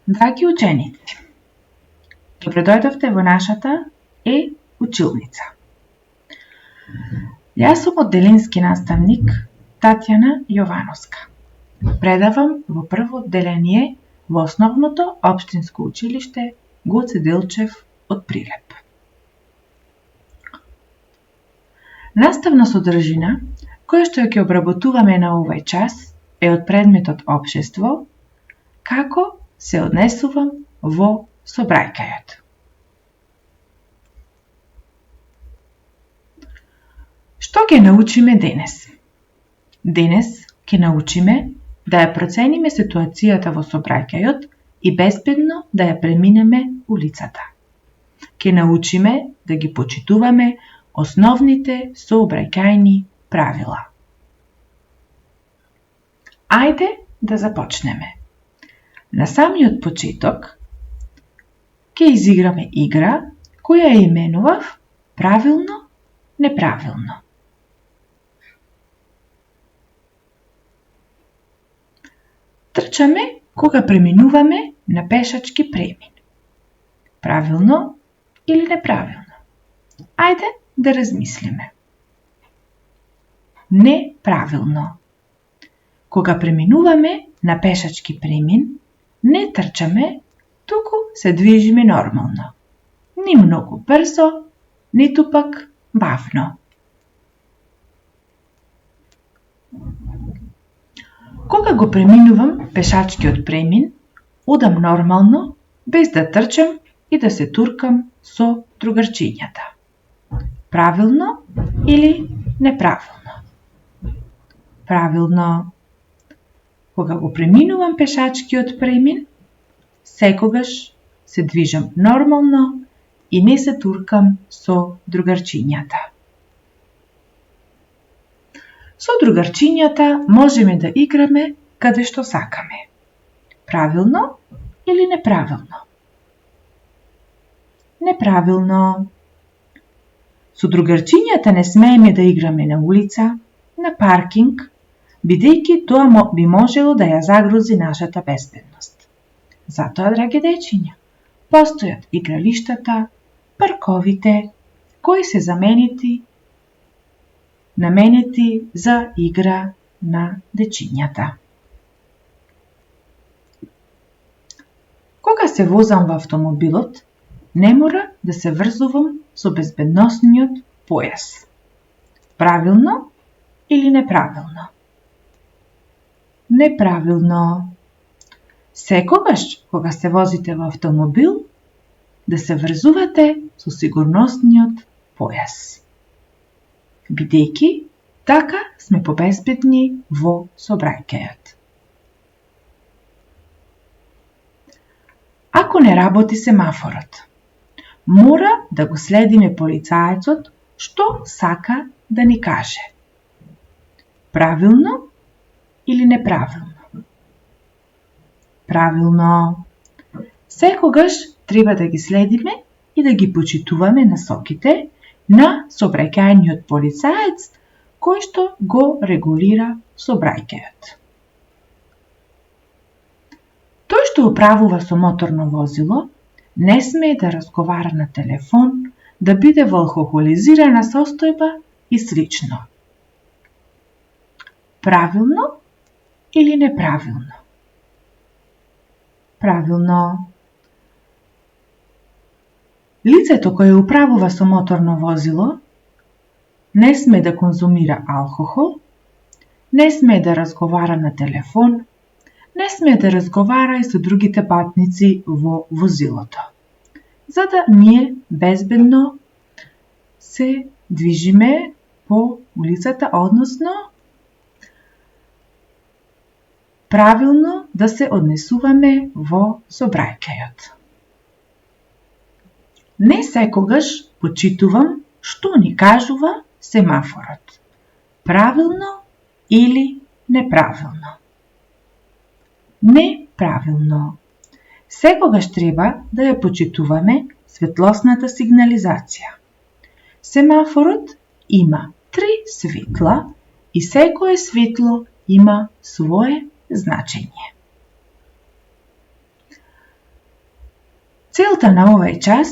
Драги ученици, добродојдовте во нашата училница. Јас сум одделенски наставник Татјана Јовановска. Предавам во прво одделение во основното општинско училиште Гоце Делчев од Прилеп. Наставна содржина која што ќе обработуваме на овој час е од предметот општество, како се однесувам во собрајкајот. Што ќе научиме денес? Денес ќе научиме да ја процениме ситуацијата во собрајкајот и безбедно да ја преминеме улицата. Ќе научиме да ги почитуваме основните сообрајкајни правила. Ајде да започнеме. На самиот почеток ќе изиграме игра која ја именував правилно, неправилно. Трчаме кога преминуваме на пешачки премин. Правилно или неправилно? Ајде да размислиме. Неправилно. Кога преминуваме на пешачки премин, не трчаме, туку се движиме нормално. Ни многу брзо, ниту пак бавно. Кога го преминувам пешачкиот премин, одам нормално, без да трчам и да се туркам со другарчињата. Правилно или неправилно? Правилно. Кога го преминувам пешачкиот премин, секогаш се движам нормално и не се туркам со другарчињата. Со другарчињата можеме да играме каде што сакаме. Правилно или неправилно? Неправилно. Со другарчињата не смееме да играме на улица, на паркинг, бидејќи тоа би можело да ја загрози нашата безбедност. Затоа, драги дечиња, постојат игралиштата, парковите, кои се наменети за игра на дечињата. Кога се возам во автомобилот, не мора да се врзувам со безбедносниот појас. Правилно или неправилно? Неправилно. Секогаш, кога се возите во автомобил, да се врзувате со сигурносниот појас. Бидејќи, така сме побезбедни во собрајкајот. Ако не работи семафорот, мора да го следиме полицајецот што сака да ни каже. Правилно или неправилно? Правилно. Секогаш треба да ги следиме и да ги почитуваме насоките на собрајкајниот полицаец кој што го регулира собрајкајот. Тој што управува со моторно возило не смее да разговара на телефон, да биде во алкохолизирана состојба и слично. Правилно или неправилно? Правилно. Лицето кое управува со моторно возило не смее да конзумира алкохол, не смее да разговара на телефон, не смее да разговара и со другите патници во возилото, за да ние безбедно се движиме по улицата, односно правилно да се однесуваме во собрајкајот. Не секогаш почитувам што ни кажува семафорот. Правилно или неправилно? Неправилно. Секогаш треба да ја почитуваме светлосната сигнализација. Семафорот има 3 светла и секое светло има свое значење. Целта на овој час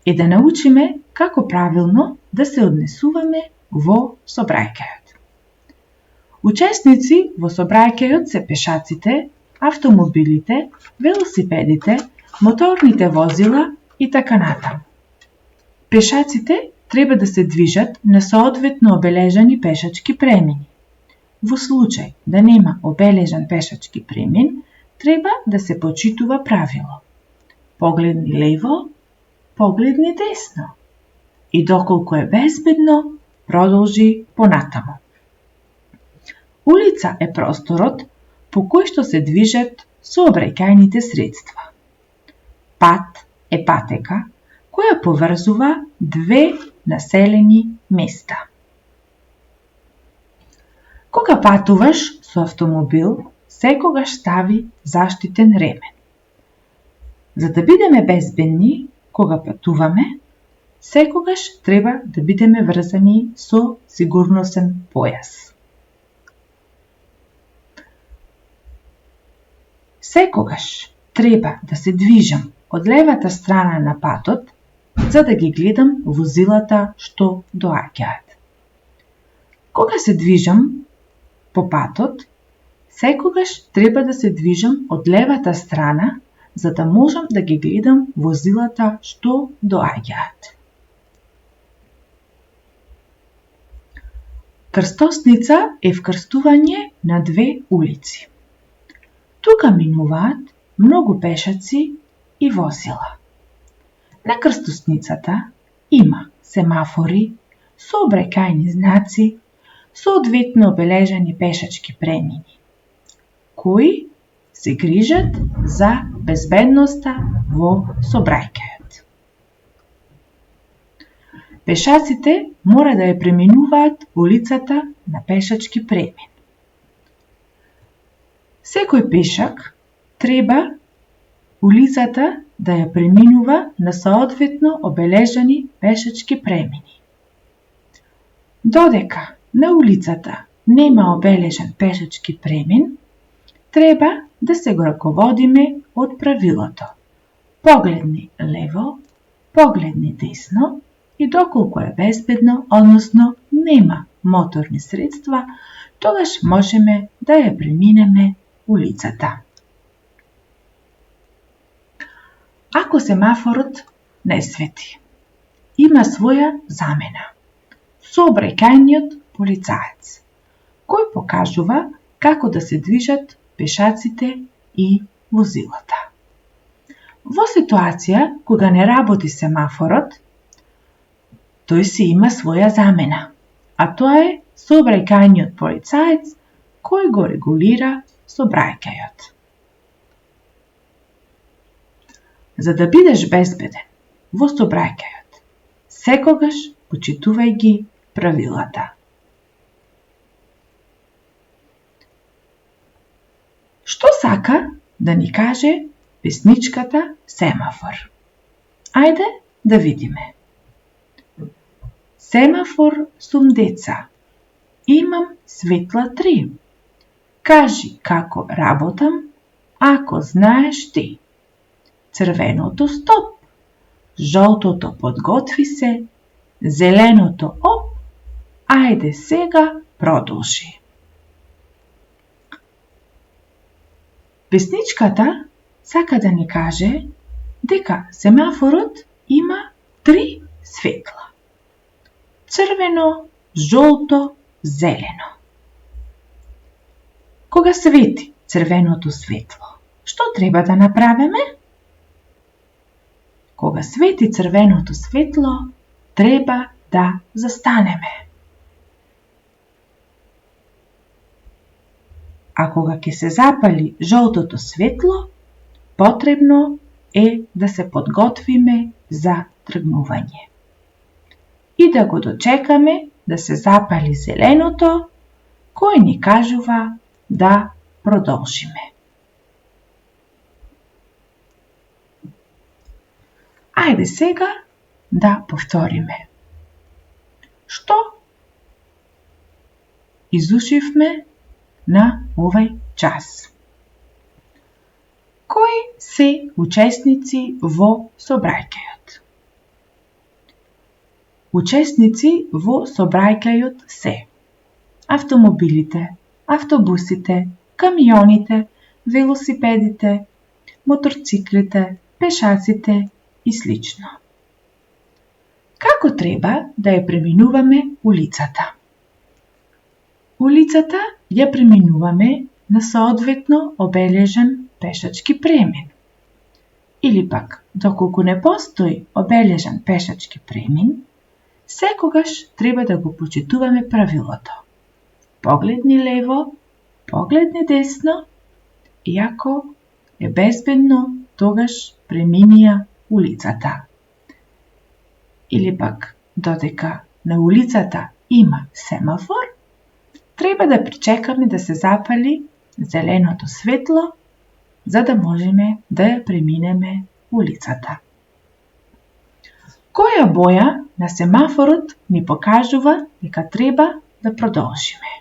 е да научиме како правилно да се однесуваме во сообраќајот. Учесници во сообраќајот се пешаците, автомобилите, велосипедите, моторните возила и така натаму. Пешаците треба да се движат на соодветно обележани пешачки премини. Во случај да нема обележан пешачки премин, треба да се почитува правило. Погледни лево, погледни десно. И доколку е безбедно, продолжи понатаму. Улица е просторот по кој што се движат сообраќајните средства. Пат е патека која поврзува две населени места. Кога патуваш со автомобил, секогаш стави заштитен ремен. За да бидеме безбедни кога патуваме, секогаш треба да бидеме врзани со сигурносен појас. Секогаш треба да се движам од левата страна на патот, за да ги гледам возилата што доаѓаат. Кога се движам по патот, секогаш треба да се движам од левата страна, за да можам да ги гледам возилата што доаѓаат. Крстосница е вкрстување на две улици. Тука минуваат многу пешаци и возила. На крстосницата има семафори, сообраќајни знаци, соодветно обележани пешачки премини, кои се грижат за безбедноста во сообраќајот. Пешаците мора да ја преминуваат улицата на пешачки премин. Секој пешак треба улицата да ја преминува на соодветно обележани пешачки премини. Додека на улицата нема обележан пешачки премин, треба да се го раководиме од правилото. Погледни лево, погледни десно и доколку е безбедно, односно нема моторни средства, тогаш можеме да ја преминеме улицата. Ако семафорот не свети, има своја замена. Сообраќајниот полицаец, кој покажува како да се движат пешаците и возилата. Во ситуација кога не работи семафорот, тој си има своја замена, а тоа е сообраќајниот полицаец кој го регулира сообраќајот. За да бидеш безбеден во сообраќајот, секогаш почитувај ги правилата. Што сака да ни каже песничката Семафор? Ајде да видиме. Семафор сум деца, имам светла 3. Кажи како работам, ако знаеш ти. Црвеното стоп, жолтото подготви се, зеленото оп, ајде сега продолжи. Песничката сака да ни каже дека семафорот има 3 светла. Црвено, жолто, зелено. Кога свети црвеното светло, што треба да направиме? Кога свети црвеното светло, треба да застанеме. А кога ќе се запали жолтото светло, потребно е да се подготвиме за тргнување. И да го дочекаме да се запали зеленото, кој ни кажува да продолжиме. Ајде сега да повториме. Што изучивме на овој час? Кои се учесници во сообраќајот. Учесници во сообраќајот се автомобилите, автобусите, камионите, велосипедите, моторциклите, пешаците и слично. Како треба да ја преминуваме улицата? Улицата ја преминуваме на соодветно обележан пешачки премин. Или пак, доколку не постои обележан пешачки премин, секогаш треба да го почитуваме правилото. Погледни лево, погледни десно, и ако е безбедно, тогаш преминија улицата. Или пак, додека на улицата има семафор, треба да причекаме да се запали зеленото светло, за да можеме да ја преминеме улицата. Која боја на семафорот ни покажува дека треба да продолжиме?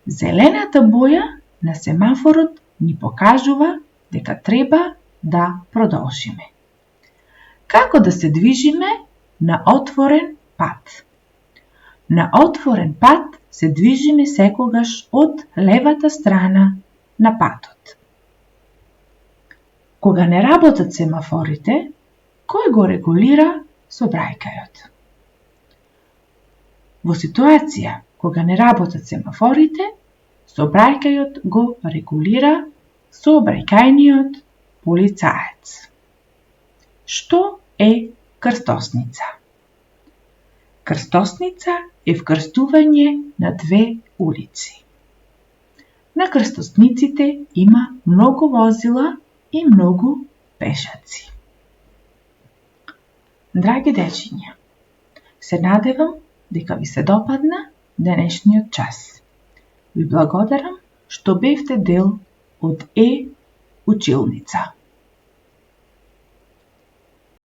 Зелената боја на семафорот ни покажува дека треба да продолжиме. Како да се движиме на отворен пат? На отворен пат се движиме секогаш од левата страна на патот. Кога не работат семафорите, кој го регулира сообраќајот? Во ситуација кога не работат семафорите, сообраќајот го регулира сообраќајниот полицаец. Што е крстосница? Крстосница е вкрстување на две улици. На крстосниците има многу возила и многу пешаци. Драги дечиња, се надевам дека ви се допадна денешниот час. Ви благодарам што бевте дел од Училница.